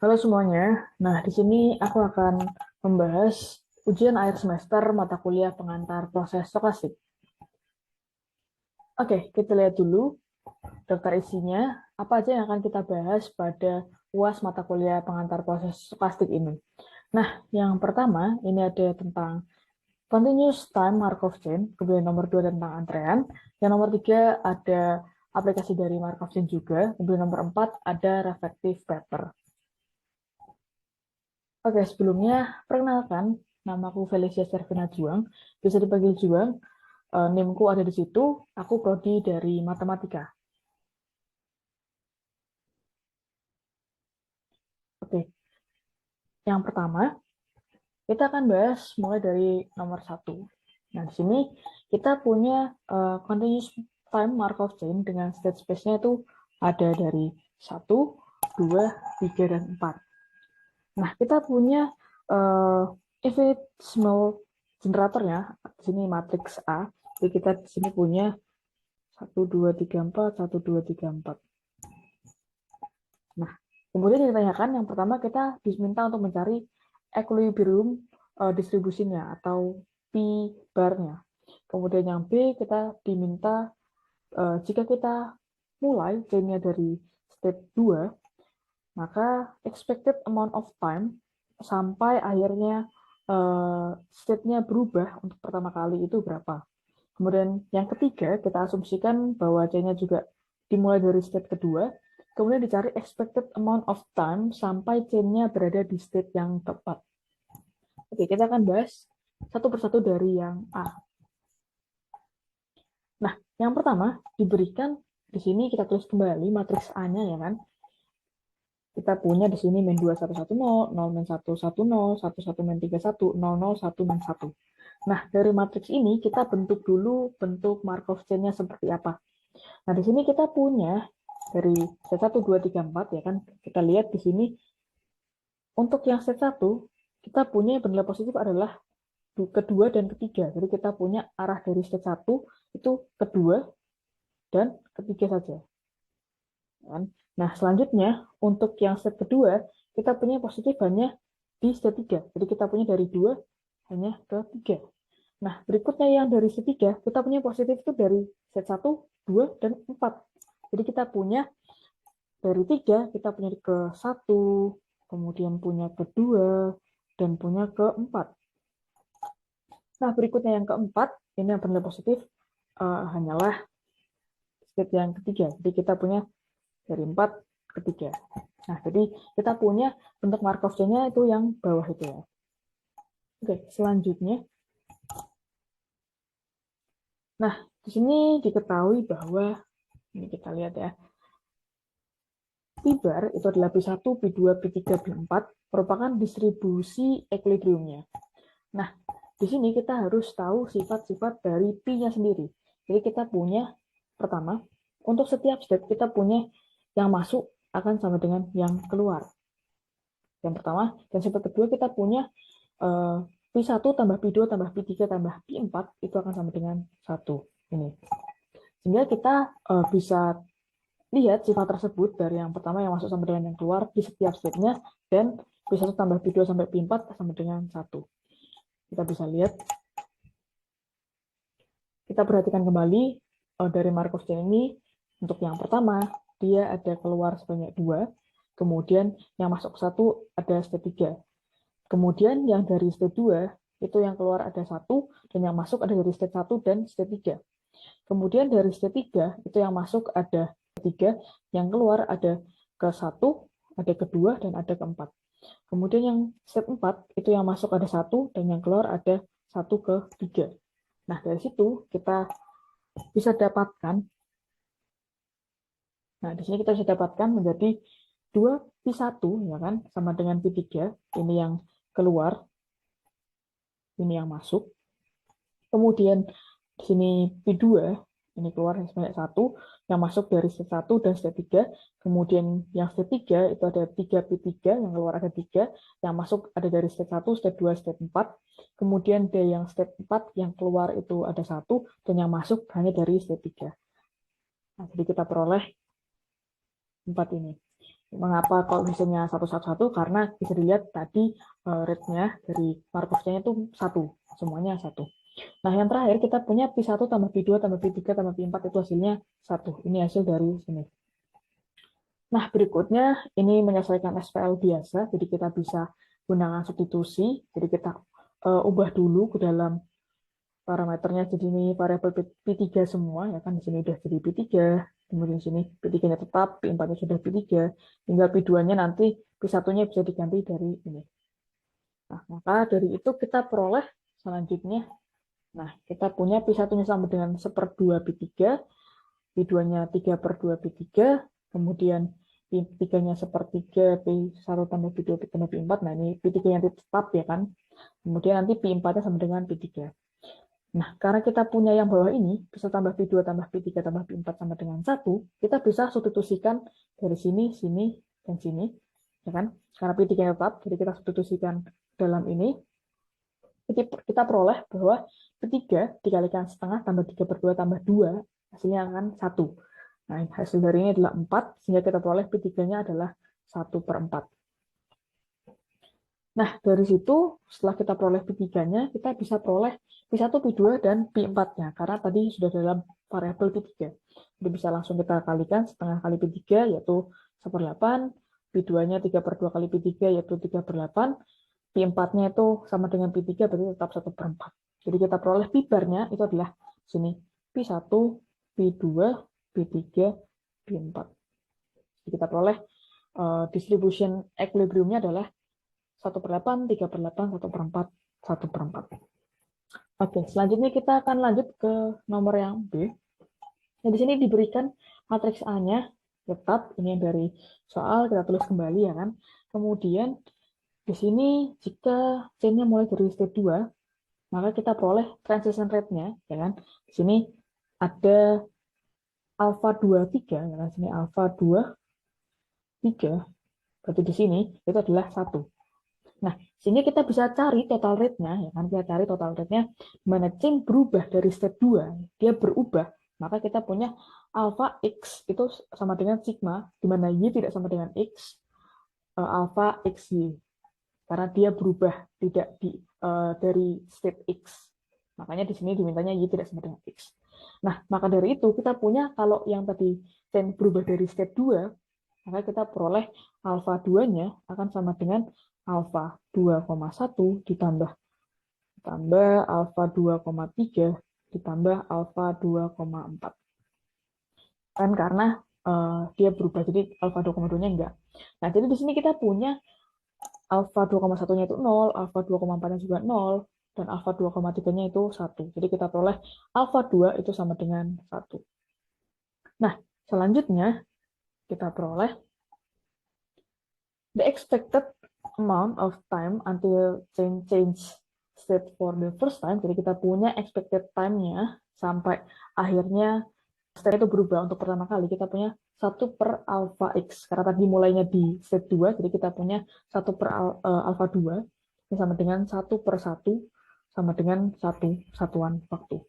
Halo semuanya. Nah, di sini aku akan membahas ujian akhir semester mata kuliah pengantar proses stokastik. Oke, kita lihat dulu daftar isinya. Apa aja yang akan kita bahas pada UAS mata kuliah pengantar proses stokastik ini. Nah, yang pertama ini ada tentang continuous time Markov chain, kemudian nomor 2 tentang antrean, yang nomor 3 ada aplikasi dari Markov chain juga, kemudian nomor 4 ada reflective paper. Oke, sebelumnya perkenalkan, namaku Felicia Servina Juang, bisa dipanggil Juang, NIM-ku ada di situ, aku prodi dari matematika. Oke, yang pertama, kita akan bahas mulai dari nomor 1. Nah, di sini kita punya continuous time Markov chain dengan state space-nya itu ada dari 1, 2, 3, dan 4. Nah, kita punya infinitesimal generatornya, di sini matriks A. Jadi kita di sini punya 1, 2, 3, 4, 1, 2, 3, 4. Nah, kemudian ditanyakan yang pertama kita diminta untuk mencari equilibrium distribusinya atau P bar-nya. Kemudian yang B kita diminta jika kita mulai chain-nya dari state 2, maka expected amount of time sampai akhirnya state-nya berubah untuk pertama kali itu berapa. Kemudian yang ketiga, kita asumsikan bahwa C-nya juga dimulai dari state kedua, kemudian dicari expected amount of time sampai chain-nya berada di state yang tepat. Oke, kita akan bahas satu persatu dari yang A. Nah, yang pertama diberikan di sini kita tulis kembali matriks A-nya ya kan. Kita punya di sini min 2110, 0 min 110, 11 min 31, 00, 1 min 1. Nah, dari matriks ini kita bentuk dulu bentuk Markov chain-nya seperti apa. Nah, di sini kita punya dari set 1, 2, 3, 4 ya kan. Kita lihat di sini untuk yang set 1 kita punya yang bernilai positif adalah kedua dan ketiga. Jadi kita punya arah dari set 1 itu kedua dan ketiga saja. Nah, selanjutnya untuk yang set kedua, kita punya positif hanya di set 3. Jadi kita punya dari 2 hanya ke 3. Nah, berikutnya yang dari set 3, kita punya positif itu dari set 1, 2, dan 4. Jadi kita punya dari 3, kita punya ke 1, kemudian punya ke 2, dan punya ke 4. Nah, berikutnya yang keempat, ini yang bernilai positif, hanyalah state yang ketiga. Jadi kita punya dari 4 ke 3. Nah, jadi kita punya bentuk Markov chain-nya itu yang bawah itu ya. Oke, selanjutnya. Nah, di sini diketahui bahwa, ini kita lihat ya, P bar itu adalah P1, P2, P3, P4 merupakan distribusi equilibriumnya. Nah, di sini kita harus tahu sifat-sifat dari P-nya sendiri. Jadi kita punya, pertama, untuk setiap step kita punya yang masuk akan sama dengan yang keluar. Yang pertama, dan sifat kedua kita punya P1 tambah P2 tambah P3 tambah P4 itu akan sama dengan 1. Ini. Sehingga kita bisa lihat sifat tersebut dari yang pertama yang masuk sama dengan yang keluar di setiap step-nya, dan P1 tambah P2 sampai P4 sama dengan 1. Kita bisa lihat. Kita perhatikan kembali dari Markov chain ini. Untuk yang pertama, dia ada keluar sebanyak 2. Kemudian yang masuk 1 ada step 3. Kemudian yang dari state 2 itu yang keluar ada 1, dan yang masuk ada dari state 1 dan state 3. Kemudian dari state 3 itu yang masuk ada 3, yang keluar ada ke 1, ada ke 2, dan ada ke 4. Kemudian yang step 4 itu yang masuk ada 1, dan yang keluar ada 1 ke 3. Nah, dari situ kita bisa dapatkan, nah di sini kita bisa dapatkan menjadi 2P1 ya kan, sama dengan P3, ini yang keluar, ini yang masuk. Kemudian di sini P2, ini keluar sebanyak 1, yang masuk dari step 1 dan step 3. Kemudian yang step 3 itu ada 3P3, yang keluar ada 3, yang masuk ada dari step 1, step 2, step 4. Kemudian dari yang step 4 yang keluar itu ada 1, dan yang masuk hanya dari step 3. Nah, jadi kita peroleh 4 ini. Mengapa kalau misalnya 111? Karena bisa dilihat tadi rate-nya dari Markov-nya itu 1, semuanya 1. Nah, yang terakhir kita punya P1 tambah P2 tambah P3 tambah P4 itu hasilnya 1. Ini hasil dari sini. Nah, berikutnya ini menyelesaikan SPL biasa, jadi kita bisa gunakan substitusi. Jadi kita ubah dulu ke dalam parameternya, jadi ini variabel P3 semua, ya kan di sini udah jadi P3, kemudian di sini P3-nya tetap, P4-nya sudah P3, tinggal P2-nya nanti P1-nya bisa diganti dari ini. Nah, maka dari itu kita peroleh selanjutnya, nah kita punya P1-nya sama dengan 1/2 P3, P2-nya 3/2 P3, kemudian P3-nya 1/3 P1 tambah P2 tambah P4, nah ini P3 yang tetap ya kan, kemudian nanti P4-nya sama dengan P3. Nah, karena kita punya yang bawah ini, bisa tambah P2 tambah P3 tambah P4 sama dengan 1, kita bisa substitusikan dari sini, sini, dan sini. Ya kan? Karena P3 tetap, jadi kita substitusikan dalam ini. Jadi kita peroleh bahwa P3 dikalikan setengah tambah 3/2 tambah 2, hasilnya akan 1. Nah, hasil dari ini adalah 4, sehingga kita peroleh P3-nya adalah 1/4. Nah, dari situ setelah kita peroleh P3-nya, kita bisa peroleh P1, P2, dan P4-nya, karena tadi sudah dalam variabel P3. Jadi bisa langsung kita kalikan setengah kali P3, yaitu 1/8, P2-nya 3/2 kali P3, yaitu 3/8, P4-nya itu sama dengan P3, berarti tetap 1/4. Jadi kita peroleh P-bar-nya itu adalah sini, P1, P2, P3, P4. Jadi kita peroleh distribution equilibrium-nya adalah 1/8, 3/8, 1/4, 1/4. Oke, selanjutnya kita akan lanjut ke nomor yang B. Nah, di sini diberikan matriks A-nya tetap, ini dari soal, kita tulis kembali ya kan. Kemudian di sini jika C-nya mulai dari state 2, maka kita peroleh transition rate-nya ya kan. Di sini ada alpha 23 ya kan, sini alpha 23, berarti di sini itu adalah 1. Nah, sehingga kita bisa cari total rate-nya, ya kan? Kita cari total rate-nya, di mana chain berubah dari step 2, dia berubah, maka kita punya alpha X itu sama dengan sigma, di mana Y tidak sama dengan X, alpha XY, karena dia berubah tidak dari state X. Makanya di sini dimintanya Y tidak sama dengan X. Nah, maka dari itu kita punya, kalau yang tadi chain berubah dari state 2, maka kita peroleh alpha 2-nya akan sama dengan alpha 2,1 ditambah alpha 2,3 ditambah alpha 2,4. Kan karena dia berubah, jadi alpha 2,2-nya enggak. Nah, jadi di sini kita punya alpha 2,1-nya itu 0, alpha 2,4-nya juga 0, dan alpha 2,3-nya itu 1. Jadi kita peroleh alpha 2 itu sama dengan 1. Nah, selanjutnya kita peroleh the expected amount of time until change state for the first time. Jadi kita punya expected time-nya sampai akhirnya state itu berubah untuk pertama kali. Kita punya 1/alpha x. Karena tadi mulainya di state 2, jadi kita punya 1/alpha 2. Ini sama dengan 1/1 sama dengan 1 satuan waktu.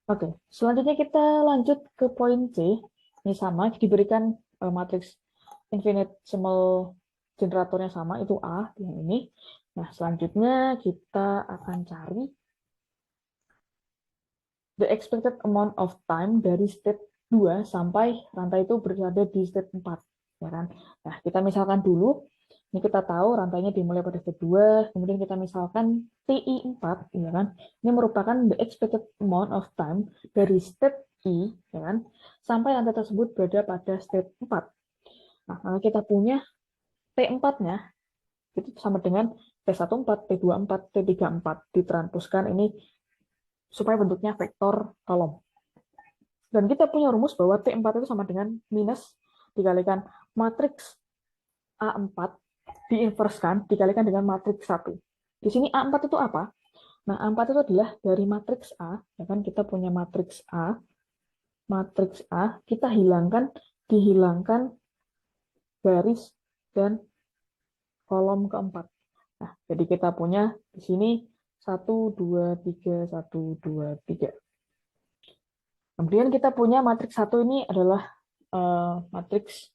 Oke, selanjutnya kita lanjut ke poin C. Ini sama, diberikan matriks infinitesimal generatornya sama, itu A yang ini. Nah, selanjutnya kita akan cari the expected amount of time dari state 2 sampai rantai itu berada di state 4. Ya kan? Nah, kita misalkan dulu, ini kita tahu rantainya dimulai pada state 2, kemudian kita misalkan TI 4, ya kan? Ini merupakan the expected amount of time dari state I, ya kan? Sampai rantai tersebut berada pada state 4. Nah, kalau kita punya T4-nya itu sama dengan T14, T24, T34 ditranspuskan ini supaya bentuknya vektor kolom. Dan kita punya rumus bahwa T4 itu sama dengan minus dikalikan matriks A4 diinverskan dikalikan dengan matriks 1. Di sini A4 itu apa? Nah, A4 itu adalah dari matriks A, ya kan, kita punya matriks A, kita dihilangkan garis dan kolom keempat. Nah, jadi kita punya di sini 1, 2, 3, 1, 2, 3. Kemudian kita punya matriks 1 ini adalah matriks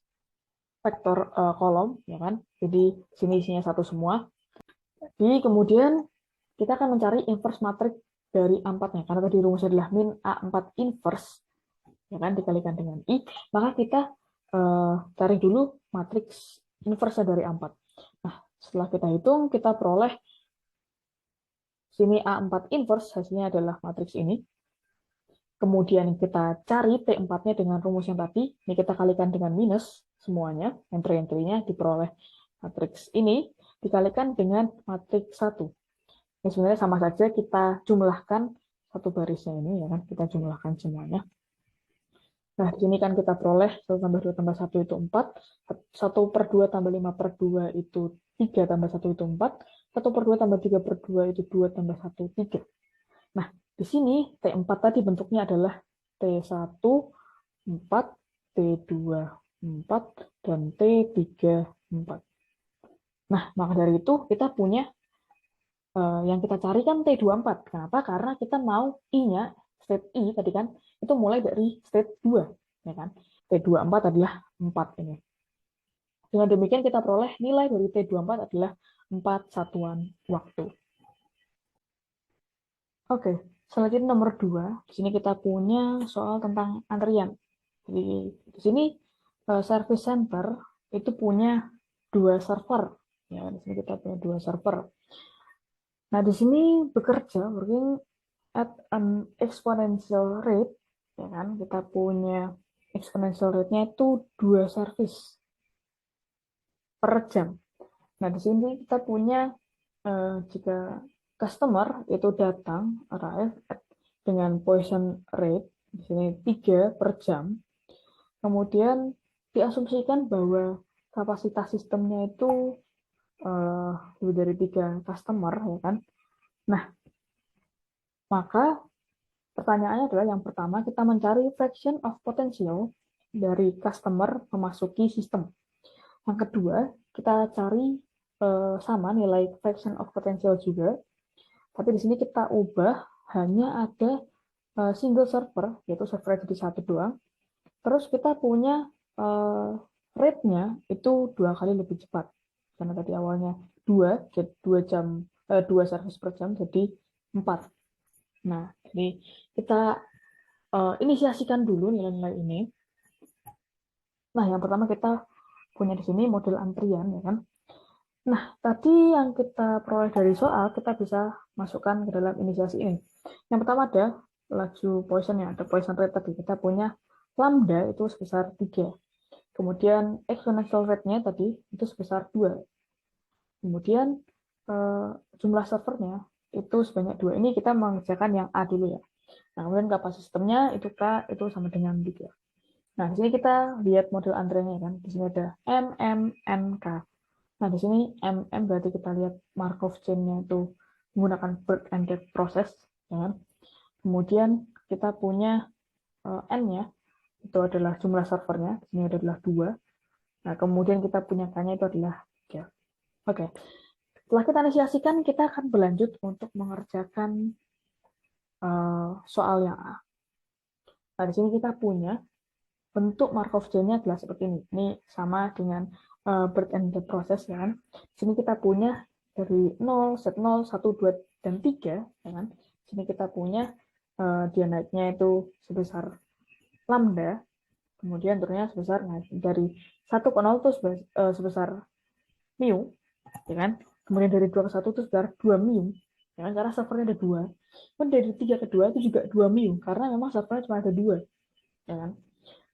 vektor kolom, ya kan? Jadi sini isinya satu semua. Jadi kemudian kita akan mencari inverse matriks dari A4-nya. Karena tadi rumusnya adalah min A4 inverse, ya kan, dikalikan dengan I, maka kita cari dulu matriks inverse dari A4. Nah, setelah kita hitung, kita peroleh sini A4 inverse, hasilnya adalah matriks ini. Kemudian kita cari T4-nya dengan rumus yang tadi, ini kita kalikan dengan minus semuanya, entry-entry-nya diperoleh matriks ini, dikalikan dengan matriks 1. Ini sebenarnya sama saja, kita jumlahkan satu barisnya ini, ya kan, kita jumlahkan semuanya. Nah, di sini kan kita peroleh 1 tambah 2 tambah 1 itu 4, 1 per 2 tambah 5 per 2 itu 3 tambah 1 itu 4, 1 per 2 tambah 3 per 2 itu 2 tambah 1, 3. Nah, di sini T4 tadi bentuknya adalah T1, 4, T2, 4, dan T3, 4. Nah, maka dari itu kita punya yang kita cari kan T24. Kenapa? Karena kita mau I-nya, state I tadi kan, itu mulai dari state 2. Ya kan? T24 adalah 4 ini. Dengan demikian kita peroleh nilai dari T24 adalah 4 satuan waktu. Oke, selanjutnya nomor 2. Di sini kita punya soal tentang antrian. Jadi di sini service center itu punya 2 server. Ya, di sini kita punya 2 server. Nah, di sini bekerja working at an exponential rate, ya kan? Kita punya exponential rate-nya itu 2 service per jam. Nah, di sini kita punya jika customer itu datang arrive dengan Poisson rate di sini 3 per jam. Kemudian diasumsikan bahwa kapasitas sistemnya itu lebih dari 3 customer, ya kan? Nah, maka pertanyaannya adalah yang pertama kita mencari fraction of potential dari customer memasuki sistem. Yang kedua, kita cari sama nilai fraction of potential juga, tapi di sini kita ubah hanya ada single server, yaitu server jadi satu doang. Terus kita punya rate-nya itu 2 kali lebih cepat. Karena tadi awalnya 2, jadi 2 service per jam jadi 4. Nah, jadi kita inisiasikan dulu nilai-nilai ini. Nah, yang pertama kita punya di sini model antrian, ya kan? Nah, tadi yang kita peroleh dari soal, kita bisa masukkan ke dalam inisiasi ini. Yang pertama ada laju Poisson, ya, ada Poisson rate tadi. Kita punya lambda itu sebesar 3. Kemudian exponential rate-nya tadi itu sebesar 2. Kemudian jumlah servernya itu sebanyak 2. Ini kita mengerjakan yang A dulu ya. Nah, kemudian kapasitas sistemnya itu K itu sama dengan 3. Nah, di sini kita lihat model antriannya kan. Di sini ada M, M, N, K. Nah, di sini M, M berarti kita lihat Markov chain-nya itu menggunakan bird-ended process. Ya kan? Kemudian kita punya N-nya, itu adalah jumlah servernya. Di sini adalah 2. Nah, kemudian kita punya K-nya itu adalah 3. Oke. Setelah kita inisiasikan, kita akan berlanjut untuk mengerjakan soal yang A. Nah, di sini kita punya bentuk Markov chain-nya adalah seperti ini. Ini sama dengan bird-ended process, ya kan? Di sini kita punya dari 0, set 0, 1, 2, dan 3, ya kan? Di sini kita punya dia naiknya itu sebesar lambda, kemudian turunnya sebesar dari 1 ke 0 itu sebesar mu, ya kan? Kemudian dari 2 ke 1 itu sebesar 2 mu, ya kan? Karena servernya ada 2. Kemudian dari 3 ke 2 itu juga 2 mu, karena memang servernya cuma ada 2, ya kan?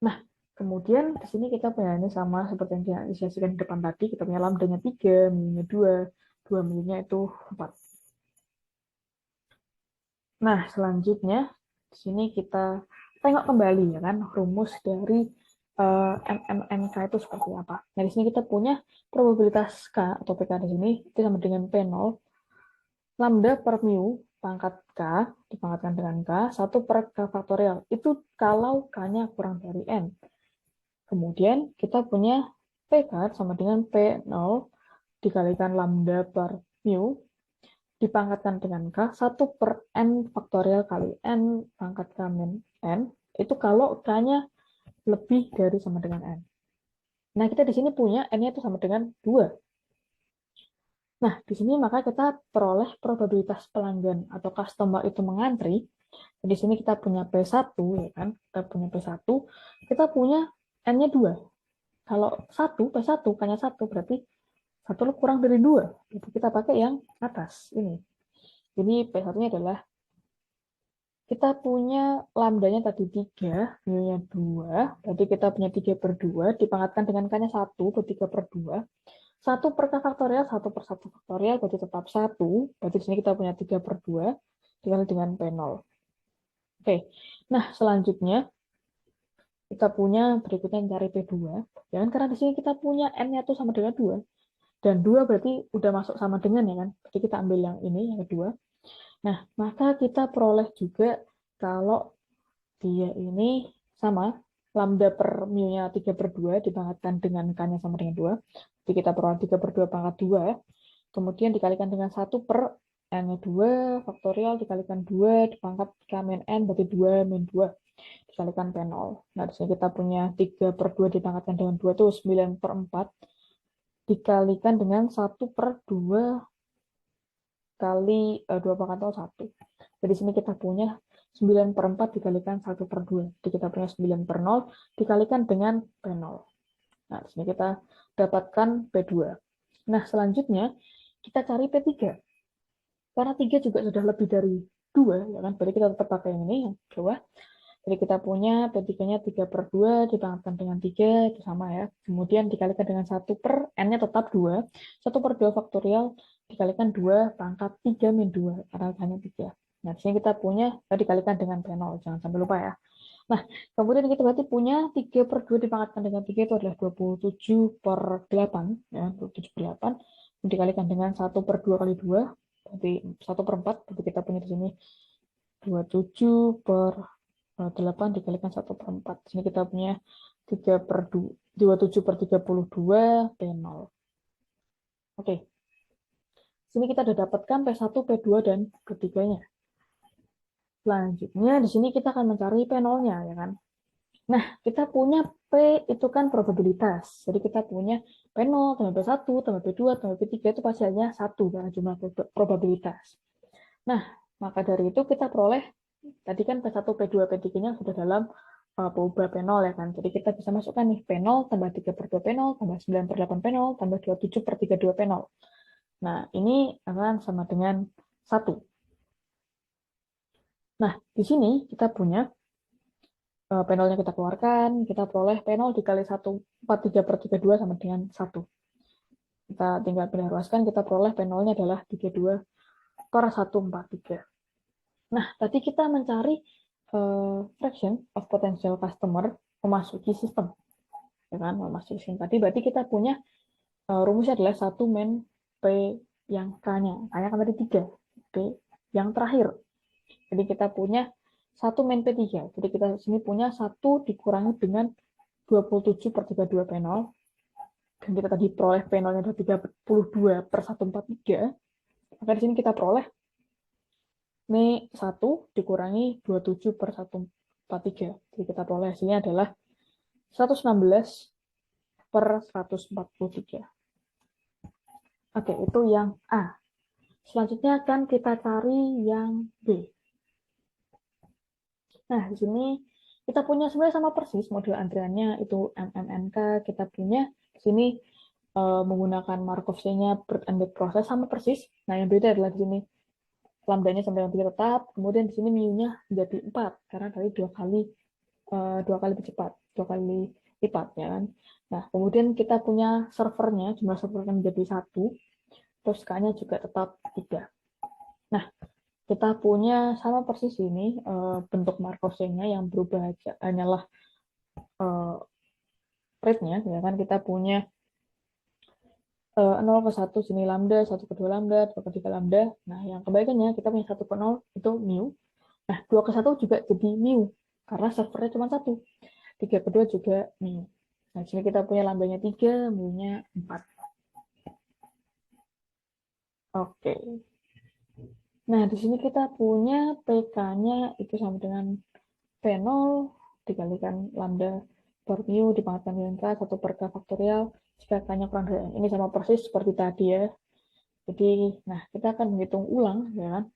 Nah, kemudian di sini kita punya ini sama seperti yang diinisiasikan di depan tadi, kita punya lambdanya 3, mu-nya 2, 2 mu-nya itu 4. Nah, selanjutnya di sini kita tengok kembali, ya kan, rumus dari MMNK itu seperti apa. Nah, di sini kita punya probabilitas K atau PK di sini itu sama dengan P0 lambda per mu pangkat K dipangkatkan dengan K 1 per K faktorial. Itu kalau K-nya kurang dari N. Kemudian kita punya PK sama dengan P0 dikalikan lambda per mu dipangkatkan dengan K 1 per N faktorial kali N pangkat K min N. Itu kalau K-nya lebih dari sama dengan N. Nah, kita di sini punya N-nya itu sama dengan 2. Nah, di sini maka kita peroleh probabilitas pelanggan atau customer itu mengantri. Di sini kita punya P1, ya kan? Kita punya P1, kita punya N-nya 2. Kalau 1, P1, hanya 1, berarti 1 kurang dari 2. Jadi kita pakai yang atas, ini. Jadi P1-nya adalah kita punya lambdanya tadi 3, mu-nya 2, berarti kita punya 3 per 2, dipangkatkan dengan K-nya 1, berarti 3 per 2. 1 per K faktorial, 1 per 1 faktorial, berarti tetap 1. Berarti di sini kita punya 3 per 2, dikali dengan P0. Oke, nah selanjutnya kita punya berikutnya cari P2. Ya kan? Karena di sini kita punya N-nya tuh sama dengan 2. Dan 2 berarti udah masuk sama dengan, ya kan? Berarti kita ambil yang ini, yang kedua. Nah, maka kita peroleh juga kalau dia ini sama, lambda per mu-nya 3 per 2 dipangkatkan dengan K-nya sama dengan 2. Jadi kita peroleh 3 per 2 pangkat 2. Kemudian dikalikan dengan 1 per N-nya 2, faktorial dikalikan 2, dipangkat K min N, berarti 2 min 2. Dikalikan P0. Nah, di sini kita punya 3 per 2 dipangkatkan dengan 2 itu 9 per 4. Dikalikan dengan 1 per 2 kali 2 pangkat 0, 1. Jadi sini kita punya 9 per 4 dikalikan 1 per 2. Jadi kita punya 9 per 0 dikalikan dengan P0. Nah, di sini kita dapatkan P2. Nah, selanjutnya kita cari P3. Karena 3 juga sudah lebih dari 2, ya kan? Berarti kita tetap pakai yang ini, yang bawah. Jadi kita punya P3-nya 3 per 2 dipangkatkan dengan 3, itu sama ya. Kemudian dikalikan dengan 1 per N-nya tetap 2. 1 per 2 faktorial dikalikan 2 pangkat 3 min 2, karena hanya 3. Nah, di sini kita punya, dikalikan dengan P0, jangan sampai lupa ya. Nah, kemudian kita berarti punya 3 per 2 dipangkatkan dengan 3 itu adalah 27 per 8. Ya, 27 per 8. Dikalikan dengan 1 per 2 kali 2, berarti 1 per 4. Berarti kita punya di sini 27 per 8 dikalikan 1 per 4. Di sini kita punya 3 per 2, 27 per 32 P0. Oke. Sini kita sudah dapatkan P1, P2, dan ketiganya. Selanjutnya, di sini kita akan mencari P0-nya, ya kan? Nah, kita punya P itu kan probabilitas. Jadi kita punya P0 tambah P1 tambah P2 tambah P3 itu pasti hanya 1 karena jumlah probabilitas. Nah, maka dari itu kita peroleh, tadi kan P1, P2, P3-nya sudah dalam peubah P0, ya kan. Jadi kita bisa masukkan nih P0 tambah 3 per 2 P0 tambah 9 per 8 P0 tambah 27 per 32 P0. Nah, ini akan sama dengan 1. Nah, di sini kita punya P0-nya kita keluarkan, kita peroleh P0 dikali 143 per 32 sama dengan 1. Kita tinggal pindah ruaskan, kita peroleh P0-nya adalah 32 per 143. Nah, tadi kita mencari fraction of potential customer memasuki sistem. Ya kan? Memasuki sistem tadi, berarti kita punya rumusnya adalah 1 min P yang K-nya. K-nya kan tadi 3. P yang terakhir. Jadi kita punya 1 min P3. Jadi kita sini punya 1 dikurangi dengan 27 per 32 P0. Dan kita tadi peroleh P0-nya adalah 32 per 143. Maka di sini kita peroleh ini 1 dikurangi 27 per 143. Jadi kita peroleh hasilnya adalah 116 per 143. Oke, itu yang A. Selanjutnya akan kita cari yang B. Nah, di sini kita punya sebenarnya sama persis model antriannya itu MMNK. Kita punya di sini menggunakan Markov chain-nya birth and death process sama persis. Nah, yang beda adalah di sini lambdanya sampai dengan 3 tetap, kemudian di sini mu-nya menjadi 4 karena tadi dua kali lebih cepat, 2 kali lipat, ya kan. Nah, kemudian kita punya servernya, jumlah servernya menjadi 1, terus K-nya juga tetap 3. Nah, kita punya sama persis ini bentuk Markov chain-nya yang berubah aja, hanyalah rate-nya, ya kan. Kita punya 0 ke 1 sini lambda, 1 ke 2 lambda, 2 ke 3 lambda. Nah, yang kebalikannya kita punya 1 ke 0 itu mu. Nah, 2 ke 1 juga jadi mu, karena servernya cuma 1. 3 ke 2 juga mu. Nah, sini kita punya lambdanya 3, mu-nya 4. Oke. Nah, di sini kita punya PK-nya itu sama dengan P0 dikalikan lambda per mu dipangkatkan dengan K, 1 per K faktorial, jika K-nya kurang dari N. Ini sama persis seperti tadi ya. Jadi, nah kita akan menghitung ulang, ya kan?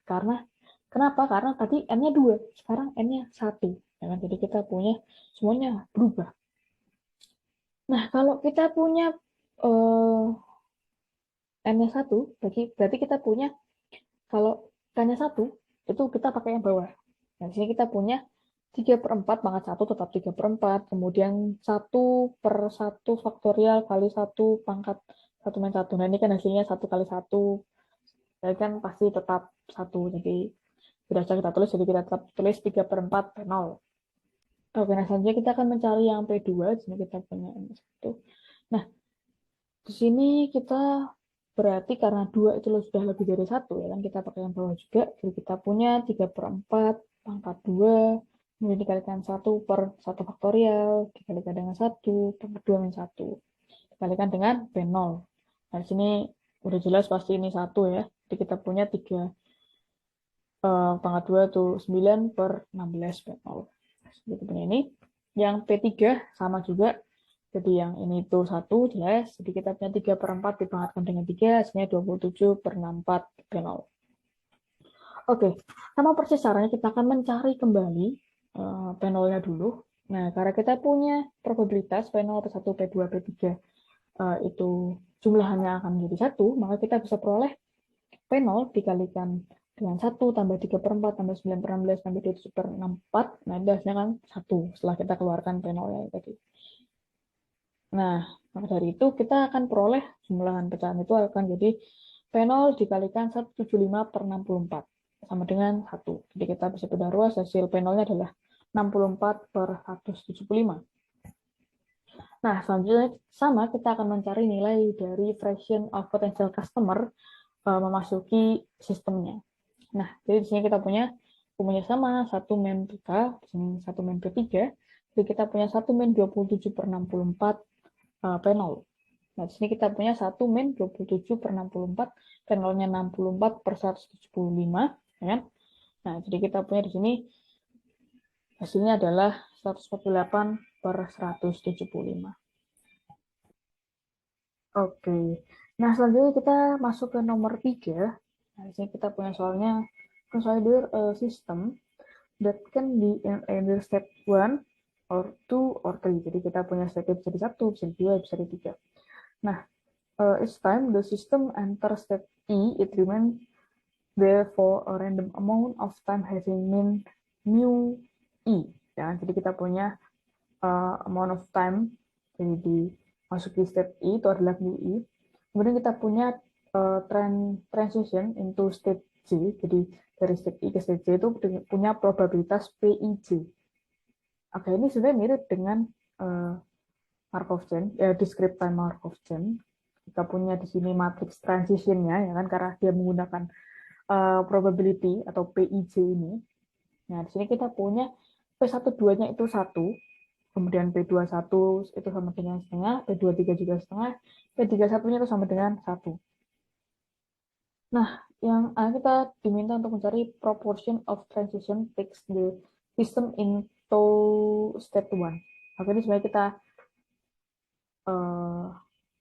Kenapa? Karena tadi N-nya 2, sekarang N-nya 1. Ya kan? Jadi kita punya, semuanya berubah. Nah, kalau kita punya N-nya 1, berarti kita punya, kalau K-nya 1, itu kita pakai yang bawah. Nah, di sini kita punya 3 per 4 pangkat 1 tetap 3 per 4, kemudian 1 per 1 faktorial kali 1 pangkat 1 min 1. Nah, ini kan hasilnya 1 kali 1, jadi kan pasti tetap 1. Jadi, tidak usah kita tulis, jadi kita tetap tulis 3 per 4 P0. Oke, nah selanjutnya kita akan mencari yang P2, di sini kita punya N1. Nah, di sini kita berarti karena 2 itu sudah lebih dari 1, ya kan, kita pakai yang bawah juga, jadi kita punya 3 per 4 pangkat 2, kemudian dikalikan 1 per 1 faktorial, dikalikan dengan 1 pangkat 2 min 1, dikalikan dengan P0. Nah, di sini udah jelas pasti ini 1 ya, jadi kita punya 3 pangkat 2 itu 9 per 16 P0. Jadi punya ini. Yang P3 sama juga, jadi yang ini itu 1 jelas, jadi kita punya 3 per 4 dipangkatkan dengan 3, hasilnya 27 per 64 P0. Oke, sama persis caranya kita akan mencari kembali P0-nya dulu. Nah, karena kita punya probabilitas P0, P1, P2, P3 itu jumlahnya akan menjadi 1, maka kita bisa peroleh P0 dikalikan dengan 1 tambah 3 per 4 tambah 9 per 16 tambah 27 per 64, nah itu hasilnya kan 1 setelah kita keluarkan P0-nya tadi. Nah, maka dari itu kita akan peroleh jumlahan pecahan itu akan jadi P0 dikalikan 175 per 64 sama dengan 1. Jadi kita bisa bedah ruas, hasil P0-nya adalah 64 per 175. Nah, selanjutnya sama, kita akan mencari nilai dari fraction of potential customer memasuki sistemnya. Nah, jadi di sini kita punya umumnya sama, 1 min PK, di sini 1 min P3, jadi kita punya 1 min 27 per 64 P0. Nah, di sini kita punya 1 min 27 per 64, P0-nya 64 per 175, ya kan? Nah, jadi kita punya di sini hasilnya adalah 148 per 175. Oke, nah selanjutnya kita masuk ke nomor 3. Nah, di sini kita punya soalnya consider a system that can be in either step 1 or 2 or 3. Jadi kita punya step bisa di 1, bisa di 2, bisa di 3. Nah, each time the system enter step E, it remains there for a random amount of time having mean mu E. Ya, jadi kita punya amount of time, jadi dimasuki step E itu adalah mu E. Kemudian kita punya transition into step J, jadi dari step I ke step J itu punya probabilitas PIJ. Oke, ini sebenarnya mirip dengan Markov chain, discrete time Markov chain. Kita punya di sini matrix transitionnya, ya kan, karena dia menggunakan probability atau PIJ ini. Nah, di sini kita punya P12-nya itu 1, kemudian P21 itu sama dengan setengah, P23 juga setengah, P31-nya itu sama dengan 1. Nah, yang kita diminta untuk mencari proportion of transition takes the system into step 1. Oke, ini sebenarnya kita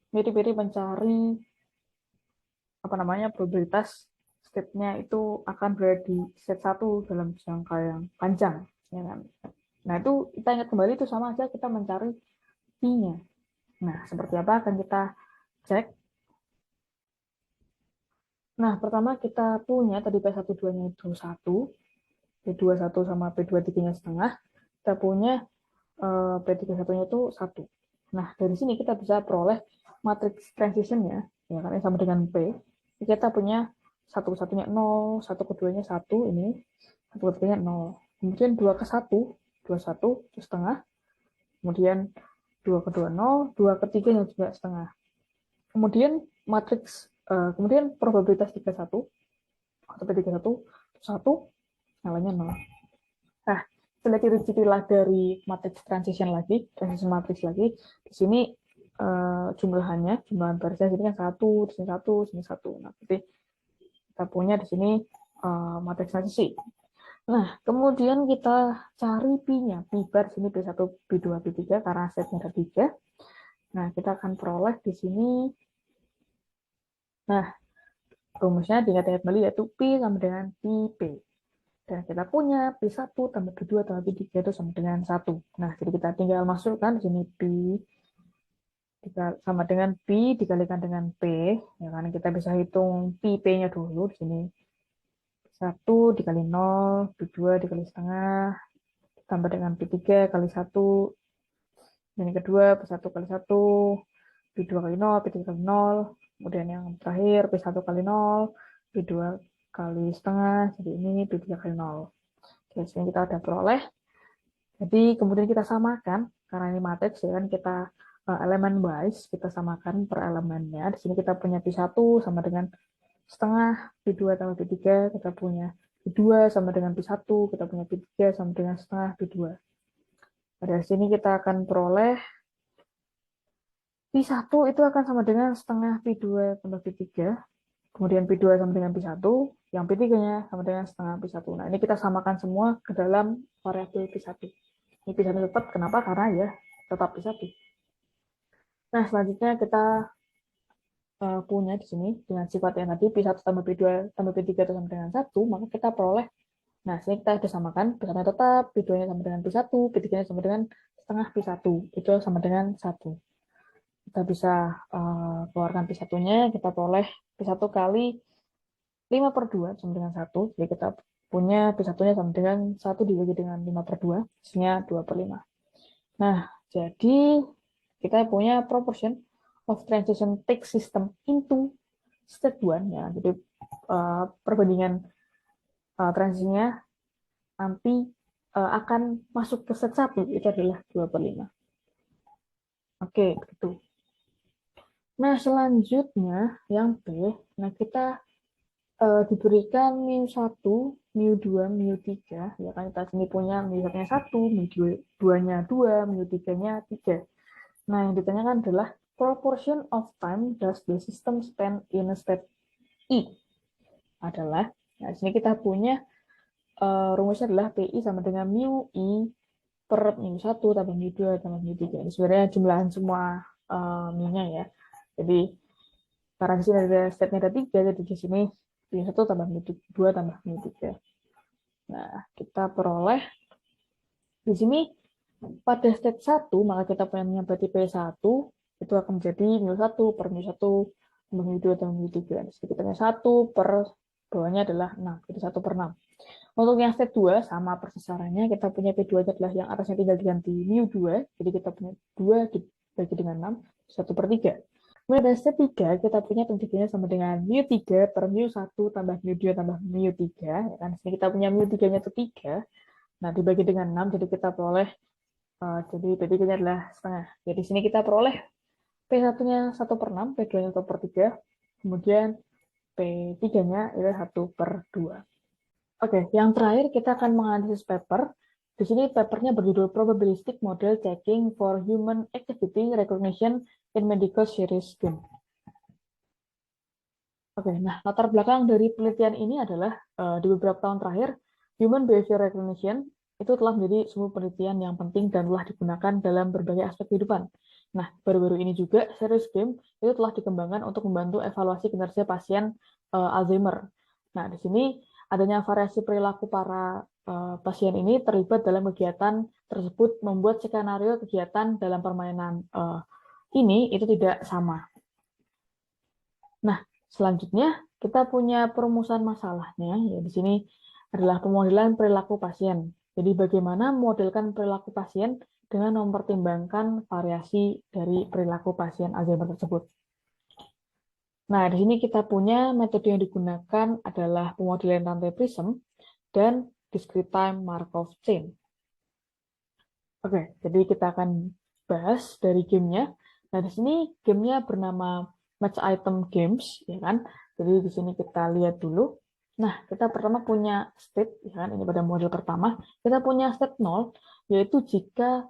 mirip-mirip mencari probabilitas step-nya itu akan berada di step 1 dalam jangka yang panjang, ya kan? Nah, itu kita ingat kembali, itu sama aja kita mencari P-nya. Nah, seperti apa akan kita cek. Nah, pertama kita punya tadi P12-nya itu 1, P21 sama P23-nya setengah. Kita punya P31-nya itu 1. Nah, dari sini kita bisa peroleh matrix transition-nya, ya kan, sama dengan P. Kita punya 1 ke 1-nya 0, 1 ke 2-nya 1, ini 1 ke 3-nya 0. Kemudian 2 ke 1, 21 itu setengah. Kemudian 2 ke 2, 0, 2 ke 3-nya juga setengah. Kemudian matriks, kemudian probabilitas 31 atau P31 1, nyalanya 0. Nah, kita ciri-cirilah dari matriks transition matrix lagi. Di sini jumlahan barisnya ini kan 1, di sini 1, di sini 1. Nah, jadi kita punya di sini matriks transisi. Nah, kemudian kita cari P-nya. P bar sini P1, P2, P3 karena setnya ada 3. Nah, kita akan peroleh di sini. Nah, rumusnya diingat-ingat kembali yaitu P sama dengan P. Dan kita punya P1 tambah P2 tambah P3 itu sama dengan 1. Nah, jadi kita tinggal masukkan di sini P sama dengan P dikalikan dengan P. Ya kan, kita bisa hitung P-nya dulu di sini. 1 dikali 0, P2 dikali setengah, tambah dengan P3 kali 1, dan yang kedua P1 kali 1, P2 kali 0, P3 kali 0, kemudian yang terakhir P1 kali 0, P2 kali setengah, jadi ini P3 kali 0. Oke, sini kita udah peroleh. Jadi kemudian kita samakan, karena ini matriks ya kan, kita elemen wise, kita samakan per elemennya. Di sini kita punya P1 sama dengan setengah, P2 tambah P3, kita punya P2 sama dengan P1, kita punya P3 sama dengan setengah P2. Pada sini kita akan peroleh P1 itu akan sama dengan setengah P2 tambah P3, kemudian P2 sama dengan P1, yang P3-nya sama dengan setengah P1. Nah, ini kita samakan semua ke dalam variabel P1. Ini P1 tetap, kenapa? Karena ya tetap P1. Nah, selanjutnya kita punya di sini dengan sifat yang tadi P1 tambah P2 tambah P3 itu sama dengan 1, maka kita peroleh. Nah, sini kita sudah samakan, P1 tetap, P2-nya sama dengan P1, P3-nya sama dengan setengah P1, itu sama dengan 1. Kita bisa keluarkan P1-nya, kita peroleh P1 kali 5 per 2 sama dengan 1, jadi kita punya P1-nya sama dengan 1 dibagi dengan 5 per 2, hasilnya 2 per 5. Nah, jadi kita punya proportion of transition text system into state 1, ya, jadi perbandingan transisinya nanti akan masuk ke set 1 itu adalah 2 per 5. Oke, begitu. Nah, selanjutnya yang B, nah kita diberikan mu1, mu2, mu3, ya kan kita sini punya mu1-nya 1, mu2-nya 2, mu3-nya 3. Nah, yang ditanyakan adalah proportion of time does the system spend in a state I adalah, nah di sini kita punya rumusnya adalah PI sama dengan mu I per mu1 tambah mu2 tambah mu3. Ini sebenarnya jumlahan semua mu-nya ya. Jadi karena di sini ada stepnya ada 3, jadi di sini mu1 tambah mu2 tambah mu3. Nah, kita peroleh di sini pada step 1, maka kita punya berarti P1 itu akan menjadi mu1 per mu1 tambah mu2 tambah mu3. Jadi kita punya 1 per bawahnya adalah 6, jadi 1 per 6. Untuk yang step 2, sama persis caranya, kita punya P2 adalah yang atasnya tinggal diganti mu2, jadi kita punya 2 dibagi dengan 6, 1 per 3. Kemudian pada step 3, kita punya pendidikannya sama dengan mu3 per mu1 tambah mu2 tambah mu3, ya kan? Sini kita punya mu3-nya itu 3, nah dibagi dengan 6, jadi kita peroleh, jadi P3-nya adalah setengah. Jadi sini kita peroleh P1-nya 1 per 6, P2-nya 1 per 3, kemudian P3-nya adalah 1 per 2. Oke, yang terakhir kita akan menganalisis paper. Di sini papernya berjudul Probabilistic Model Checking for Human Activity Recognition in Medical Series Game. Oke, nah latar belakang dari penelitian ini adalah di beberapa tahun terakhir, Human Behavior Recognition itu telah menjadi sebuah penelitian yang penting dan telah digunakan dalam berbagai aspek kehidupan. Nah, baru-baru ini juga Series Game itu telah dikembangkan untuk membantu evaluasi kinerja pasien Alzheimer. Nah, di sini adanya variasi perilaku para pasien ini terlibat dalam kegiatan tersebut membuat skenario kegiatan dalam permainan ini itu tidak sama. Nah, selanjutnya kita punya perumusan masalahnya, ya di sini adalah pemodelan perilaku pasien. Jadi bagaimana modelkan perilaku pasien dengan mempertimbangkan variasi dari perilaku pasien Alzheimer tersebut. Nah, di sini kita punya metode yang digunakan adalah pemodelan rantai prism dan discrete time Markov chain. Oke, jadi kita akan bahas dari gamenya. Nah, di sini gamenya bernama Match Item Games, ya kan? Jadi di sini kita lihat dulu. Nah, kita pertama punya state, ya kan? Ini pada model pertama. Kita punya state 0, yaitu jika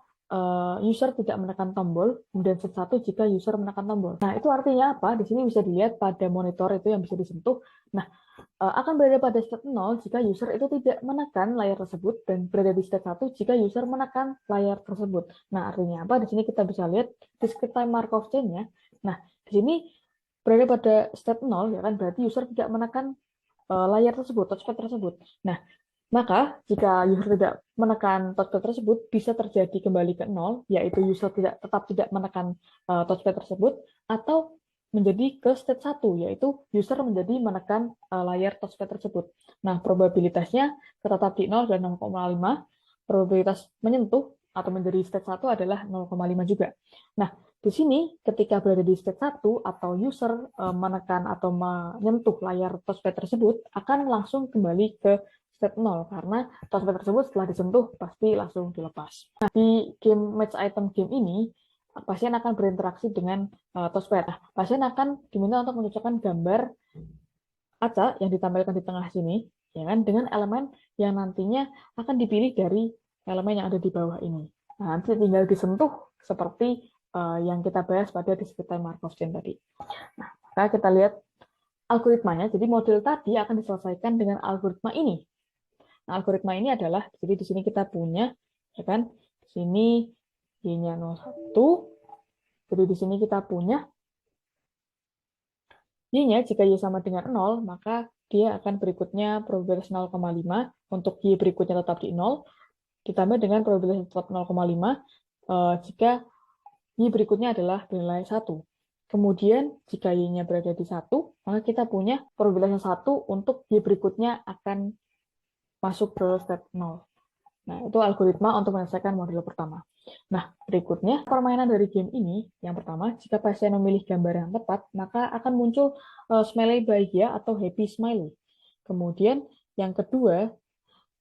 user tidak menekan tombol, kemudian state 1 jika user menekan tombol. Nah, itu artinya apa? Di sini bisa dilihat pada monitor itu yang bisa disentuh. Nah, akan berada pada state 0 jika user itu tidak menekan layar tersebut, dan berada di state 1 jika user menekan layar tersebut. Nah, artinya apa? Di sini kita bisa lihat discrete time Markov chain-nya. Nah, di sini berada pada state 0, ya kan? Berarti user tidak menekan layar tersebut, touchpad tersebut. Nah, maka, jika user tidak menekan touchpad tersebut, bisa terjadi kembali ke 0, yaitu user tetap tidak menekan touchpad tersebut, atau menjadi ke state 1, yaitu user menjadi menekan layar touchpad tersebut. Nah, probabilitasnya tetap di 0 dan 0,5. Probabilitas menyentuh atau menjadi state 1 adalah 0,5 juga. Nah, di sini ketika berada di state 1 atau user menekan atau menyentuh layar touchpad tersebut, akan langsung kembali ke state 0, karena touchpad tersebut setelah disentuh pasti langsung dilepas. Nah, di game match item game ini, pasien akan berinteraksi dengan touchpad. Nah, pasien akan diminta untuk mencocokkan gambar acak yang ditampilkan di tengah sini, ya kan, dengan elemen yang nantinya akan dipilih dari elemen yang ada di bawah ini. Nah, nanti tinggal disentuh seperti yang kita bahas pada discrete time Markov chain tadi. Nah, maka kita lihat algoritmanya. Jadi model tadi akan diselesaikan dengan algoritma ini. Nah, algoritma ini adalah, jadi di sini kita punya, ya kan, di sini Y-nya 01, jadi di sini kita punya Y-nya, jika Y sama dengan 0, maka dia akan berikutnya probabilitas 0,5, untuk Y berikutnya tetap di 0, ditambah dengan probabilitas tetap 0,5, jika Y berikutnya adalah bernilai 1. Kemudian, jika Y-nya berada di 1, maka kita punya probabilitas 1 untuk Y berikutnya akan masuk ke state 0. Nah, itu algoritma untuk menyelesaikan model pertama. Nah, berikutnya, permainan dari game ini, yang pertama, jika pasien memilih gambar yang tepat, maka akan muncul smiley bahagia atau happy smiley. Kemudian, yang kedua,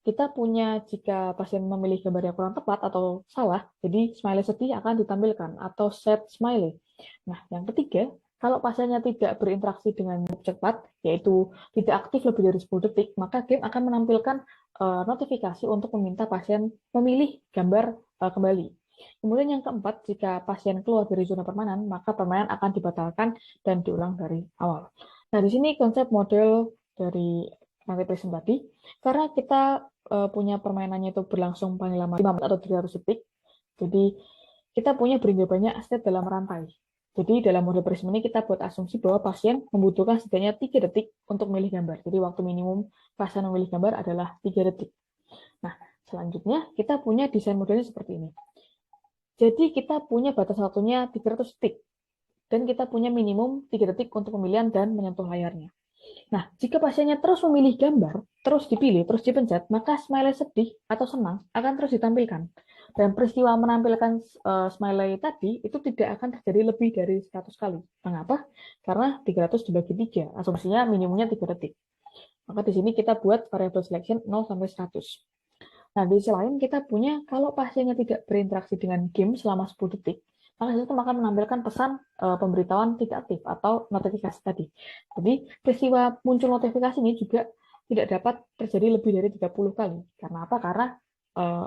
kita punya jika pasien memilih gambar yang kurang tepat atau salah, jadi smiley sedih akan ditampilkan, atau sad smiley. Nah, yang ketiga, kalau pasiennya tidak berinteraksi dengan cepat, yaitu tidak aktif lebih dari 10 detik, maka game akan menampilkan notifikasi untuk meminta pasien memilih gambar kembali. Kemudian yang keempat, jika pasien keluar dari zona permainan, maka permainan akan dibatalkan dan diulang dari awal. Nah, di sini konsep model dari nanti Prism tadi, karena kita punya permainannya itu berlangsung paling lama 5 menit atau 300 detik, jadi kita punya berapa banyak state dalam rantai. Jadi dalam model Prism ini kita buat asumsi bahwa pasien membutuhkan setidaknya 3 detik untuk memilih gambar. Jadi waktu minimum pasien memilih gambar adalah 3 detik. Nah, selanjutnya kita punya desain modelnya seperti ini. Jadi kita punya batas waktunya 300 detik. Dan kita punya minimum 3 detik untuk pemilihan dan menyentuh layarnya. Nah, jika pasiennya terus memilih gambar, terus dipilih, terus dipencet, maka smiley sedih atau senang akan terus ditampilkan. Dan peristiwa menampilkan smiley tadi itu tidak akan terjadi lebih dari 100 kali. Mengapa? Karena 300 dibagi 3, asumsinya minimumnya 3 detik. Maka di sini kita buat variable selection 0 sampai 100. Nah, di sisi lain kita punya kalau pasiennya tidak berinteraksi dengan game selama 10 detik, maka sistem akan menampilkan pesan pemberitahuan tidak aktif atau notifikasi tadi. Jadi, peristiwa muncul notifikasi ini juga tidak dapat terjadi lebih dari 30 kali. Karena apa? Karena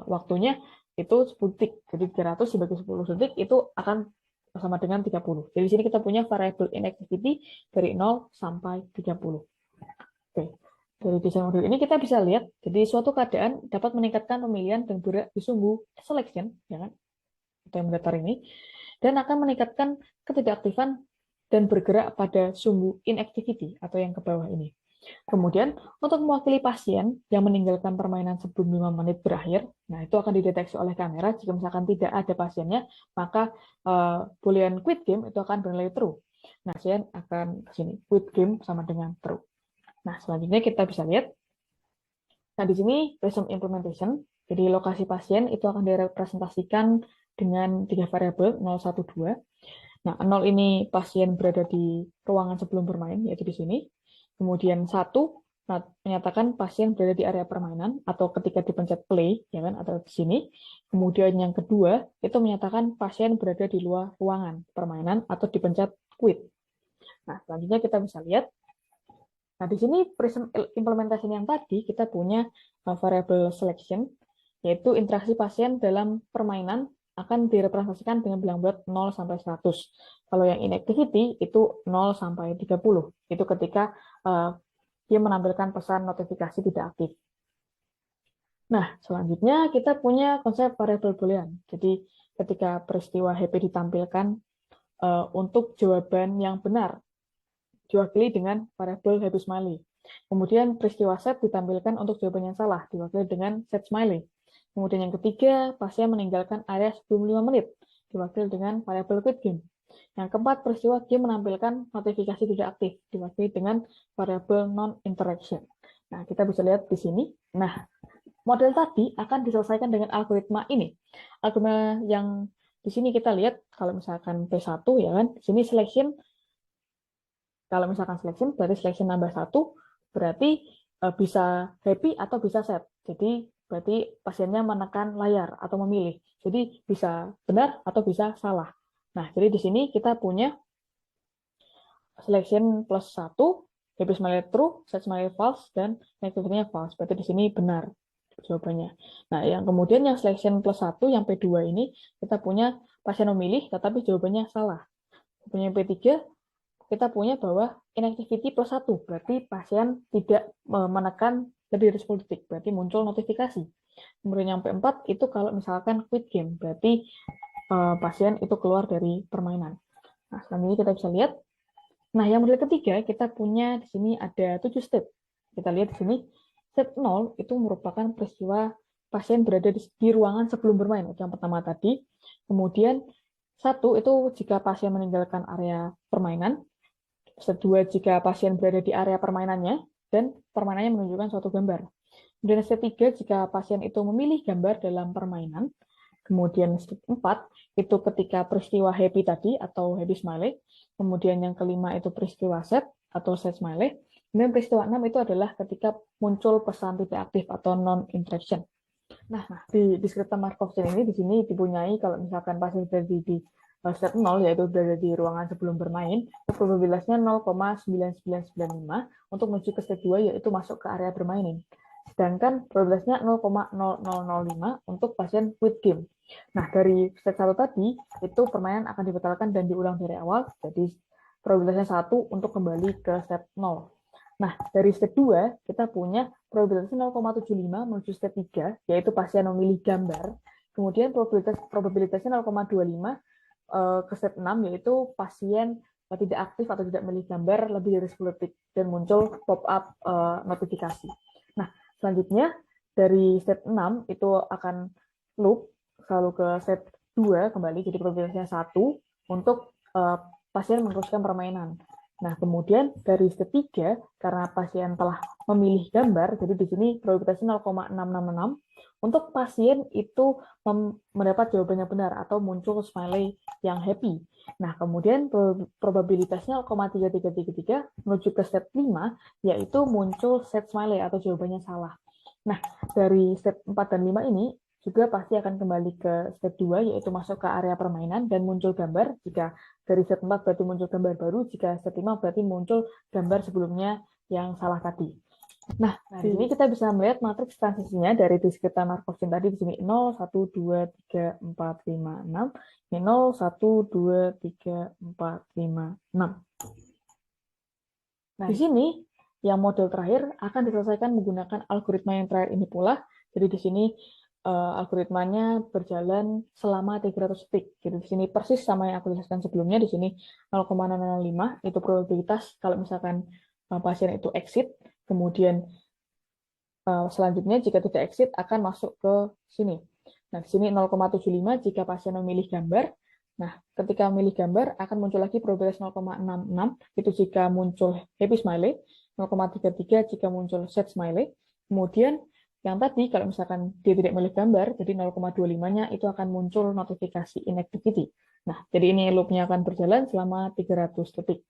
waktunya itu 10 detik. Jadi 300 dibagi 10 detik itu akan sama dengan 30. Jadi di sini kita punya variable inactivity dari 0 sampai 30. Oke. Dari desain modul ini kita bisa lihat, jadi suatu keadaan dapat meningkatkan pemilihan dan bergerak di sumbu selection, ya kan? Atau yang mendatar ini, dan akan meningkatkan ketidakaktifan dan bergerak pada sumbu inactivity atau yang ke bawah ini. Kemudian, untuk mewakili pasien yang meninggalkan permainan sebelum 5 menit berakhir, nah itu akan dideteksi oleh kamera. Jika misalkan tidak ada pasiennya, maka boolean quit game itu akan bernilai true. Nah, pasien akan ke sini, quit game sama dengan true. Nah, selanjutnya kita bisa lihat. Nah, di sini Prism implementation, jadi lokasi pasien itu akan direpresentasikan dengan 3 variabel, 0, 1, 2. Nah, 0 ini pasien berada di ruangan sebelum bermain, yaitu di sini. Kemudian 1 menyatakan pasien berada di area permainan atau ketika dipencet play, ya kan, atau di sini. Kemudian yang kedua itu menyatakan pasien berada di luar ruangan permainan atau dipencet quit. Nah, selanjutnya kita bisa lihat. Nah, di sini Prism implementation yang tadi kita punya variable selection, yaitu interaksi pasien dalam permainan akan direpresentasikan dengan bilang bulat 0 sampai 100. Kalau yang inactivity itu 0 sampai 30. Itu ketika dia menampilkan pesan notifikasi tidak aktif. Nah, selanjutnya kita punya konsep variabel boolean. Jadi ketika peristiwa happy ditampilkan untuk jawaban yang benar, diwakili dengan variabel happy smiley. Kemudian peristiwa set ditampilkan untuk jawaban yang salah, diwakili dengan set smiley. Kemudian yang ketiga, pasien meninggalkan area sebelum 5 menit, diwakili dengan variabel quit game. Yang keempat, peristiwa game menampilkan notifikasi tidak aktif, diwakili dengan variabel non-interaction. Nah, kita bisa lihat di sini. Nah, model tadi akan diselesaikan dengan algoritma ini. Algoritma yang di sini kita lihat, kalau misalkan P1, ya kan, di sini selection, kalau misalkan selection, berarti selection nambah 1, berarti bisa happy atau bisa set. Jadi, berarti pasiennya menekan layar atau memilih. Jadi, bisa benar atau bisa salah. Nah, jadi di sini kita punya selection plus 1, happy smiley true, set smiley false, dan negatifnya false. Berarti di sini benar jawabannya. Nah, yang kemudian yang selection plus 1, yang P2 ini, kita punya pasien memilih, tetapi jawabannya salah. Punya P3, kita punya bahwa inactivity plus 1, berarti pasien tidak menekan lebih dari 10 detik, berarti muncul notifikasi. Kemudian yang P4, itu kalau misalkan quit game, berarti pasien itu keluar dari permainan. Nah, selanjutnya kita bisa lihat. Nah, yang model ketiga, kita punya di sini ada 7 state. Kita lihat di sini, state 0 itu merupakan peristiwa pasien berada di ruangan sebelum bermain, itu yang pertama tadi. Kemudian 1 itu jika pasien meninggalkan area permainan. State 2 jika pasien berada di area permainannya, dan permainannya menunjukkan suatu gambar. Kemudian state 3 jika pasien itu memilih gambar dalam permainan. Kemudian step 4 itu ketika peristiwa happy tadi atau happy smiley. Kemudian yang kelima itu peristiwa set atau set smiley. Kemudian peristiwa 6 itu adalah ketika muncul pesan tidak aktif atau non-interaction. Nah, di deskriptor Markov chain ini di sini dipunyai kalau misalkan pasien berada di step 0, yaitu berada di ruangan sebelum bermain, probabilitasnya 0,9995 untuk menuju ke step 2, yaitu masuk ke area bermain. Sedangkan probabilitasnya 0,0005 untuk pasien quit game. Nah, dari step 1 tadi, itu permainan akan dibatalkan dan diulang dari awal, jadi probabilitasnya 1 untuk kembali ke step 0. Nah, dari step 2, kita punya probabilitasnya 0,75 menuju step 3, yaitu pasien memilih gambar. Kemudian probabilitasnya 0,25 ke step 6, yaitu pasien tidak aktif atau tidak memilih gambar lebih dari 10 detik, dan muncul pop-up notifikasi. Nah, selanjutnya, dari step 6, itu akan loop, selalu ke step 2 kembali, jadi probabilitasnya 1, untuk pasien meneruskan permainan. Nah, kemudian dari step 3, karena pasien telah memilih gambar, jadi di sini probabilitasnya 0,666, untuk pasien itu mendapat jawabannya benar atau muncul smiley yang happy. Nah, kemudian probabilitasnya 0,3333 menuju ke step 5, yaitu muncul set smiley atau jawabannya salah. Nah, dari step 4 dan 5 ini, juga pasti akan kembali ke step 2, yaitu masuk ke area permainan dan muncul gambar. Jika dari step 4 berarti muncul gambar baru, jika step 5 berarti muncul gambar sebelumnya yang salah tadi. Nah, di sini kita bisa melihat matriks transisinya dari deskriptor Markov chain tadi di sini 0, 1, 2, 3, 4, 5, 6. Ini 0, 1, 2, 3, 4, 5, 6. Nah, di sini yang model terakhir akan diselesaikan menggunakan algoritma yang terakhir ini pula. Jadi di sini algoritmanya berjalan selama 300 detik. Jadi di sini persis sama yang aku jelaskan sebelumnya. Di sini 0,005 itu probabilitas kalau misalkan pasien itu exit. Kemudian selanjutnya jika tidak exit akan masuk ke sini. Nah, di sini 0,75 jika pasien memilih gambar. Nah, ketika memilih gambar akan muncul lagi probabilitas 0,66 itu jika muncul happy smiley, 0,33 jika muncul sad smiley. Kemudian yang tadi kalau misalkan dia tidak memilih gambar, jadi 0,25-nya itu akan muncul notifikasi inactivity. Nah, jadi ini loop-nya akan berjalan selama 300 detik.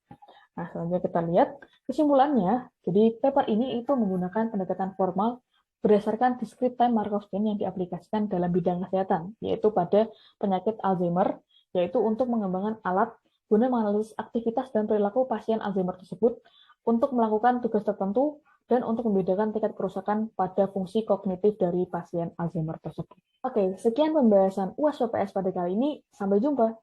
Nah, selanjutnya kita lihat kesimpulannya. Jadi paper ini itu menggunakan pendekatan formal berdasarkan discrete time Markov chain yang diaplikasikan dalam bidang kesehatan, yaitu pada penyakit Alzheimer, yaitu untuk mengembangkan alat guna menganalisis aktivitas dan perilaku pasien Alzheimer tersebut untuk melakukan tugas tertentu dan untuk membedakan tingkat kerusakan pada fungsi kognitif dari pasien Alzheimer tersebut. Oke, sekian pembahasan UAS PPS pada kali ini. Sampai jumpa.